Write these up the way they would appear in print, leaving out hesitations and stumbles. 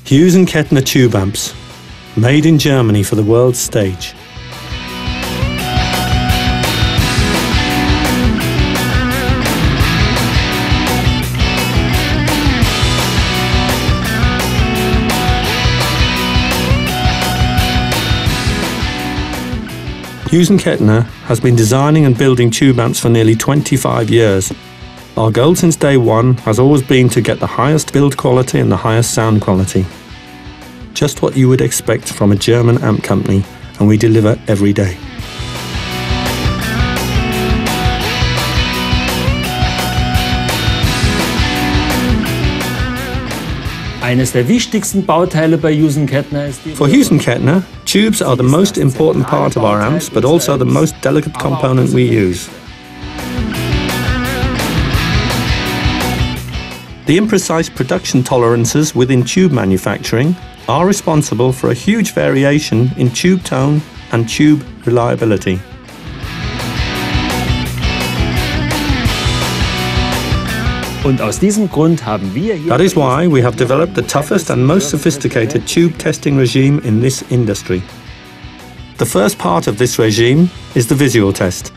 Hughes Kettner Tubeamps, made in Germany for the world stage. Hughes Kettner has been designing and building tube amps for nearly 25 years. Our goal since day one has always been to get the highest build quality and the highest sound quality. Just what you would expect from a German amp company, and we deliver every day. Eines der wichtigsten Bauteile bei Hughes Kettner ist die... For Hughes Kettner, tubes are the most important part of our amps, but also the most delicate component we use. The imprecise production tolerances within tube manufacturing are responsible for a huge variation in tube tone and tube reliability. Und aus diesem Grund haben wir hier... That is why we have developed the toughest and most sophisticated tube testing regime in this industry. The first part of this regime is the visual test.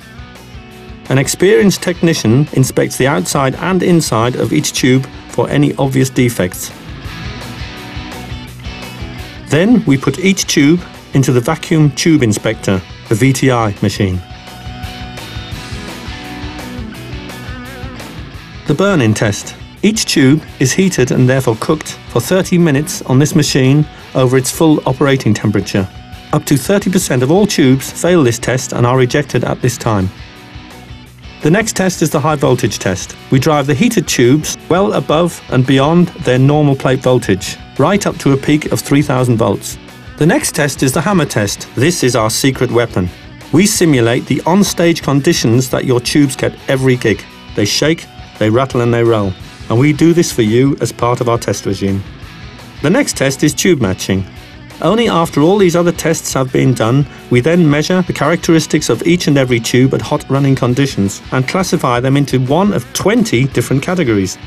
An experienced technician inspects the outside and inside of each tube for any obvious defects. Then we put each tube into the vacuum tube inspector, the VTI machine. The burn-in test. Each tube is heated and therefore cooked for 30 minutes on this machine over its full operating temperature. Up to 30% of all tubes fail this test and are rejected at this time. The next test is the high voltage test. We drive the heated tubes well above and beyond their normal plate voltage, right up to a peak of 3000 volts. The next test is the hammer test. This is our secret weapon. We simulate the on-stage conditions that your tubes get every gig. They shake, they rattle and they roll. And we do this for you as part of our test regime. The next test is tube matching. Only after all these other tests have been done, we then measure the characteristics of each and every tube at hot running conditions and classify them into one of 20 different categories.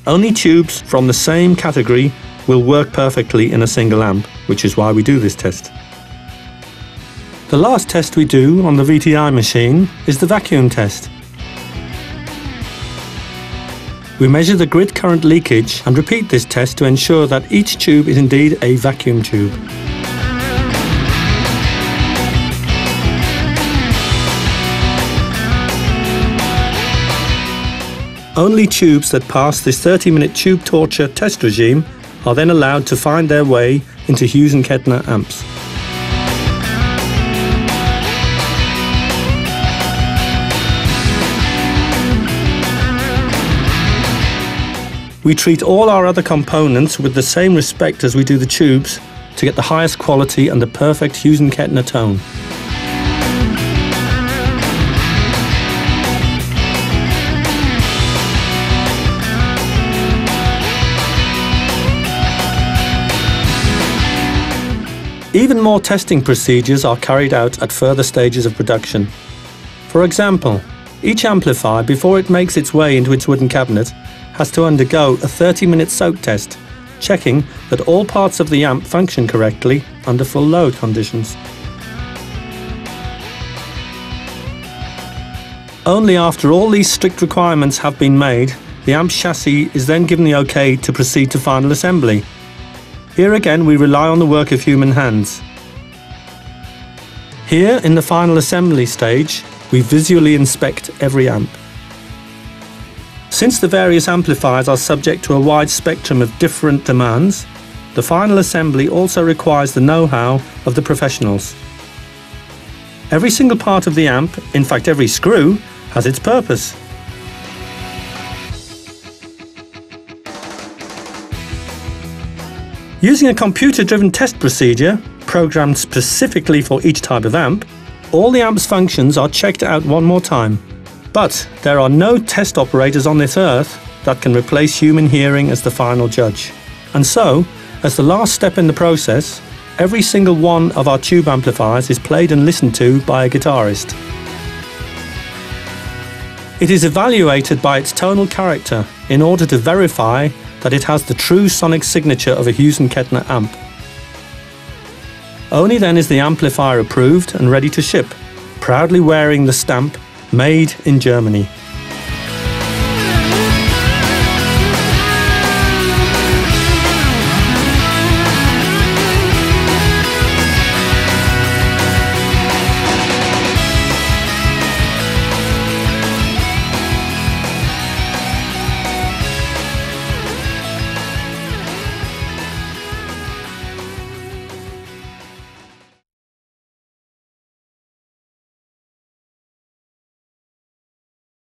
Only tubes from the same category will work perfectly in a single amp, which is why we do this test. The last test we do on the VTI machine is the vacuum test. We measure the grid current leakage and repeat this test to ensure that each tube is indeed a vacuum tube. Only tubes that pass this 30-minute tube torture test regime are then allowed to find their way into Hughes Kettner amps. We treat all our other components with the same respect as we do the tubes to get the highest quality and the perfect Hughes Kettner tone. Even more testing procedures are carried out at further stages of production. For example, each amplifier, before it makes its way into its wooden cabinet, has to undergo a 30-minute soak test, checking that all parts of the amp function correctly under full load conditions. Only after all these strict requirements have been made, the amp chassis is then given the OK to proceed to final assembly. Here again we rely on the work of human hands. Here in the final assembly stage, we visually inspect every amp. Since the various amplifiers are subject to a wide spectrum of different demands, the final assembly also requires the know-how of the professionals. Every single part of the amp, in fact every screw, has its purpose. Using a computer-driven test procedure, programmed specifically for each type of amp, all the amp's functions are checked out one more time. But there are no test operators on this earth that can replace human hearing as the final judge. And so, as the last step in the process, every single one of our tube amplifiers is played and listened to by a guitarist. It is evaluated by its tonal character, in order to verify that it has the true sonic signature of a Hughes Kettner amp. Only then is the amplifier approved and ready to ship, proudly wearing the stamp "Made in Germany."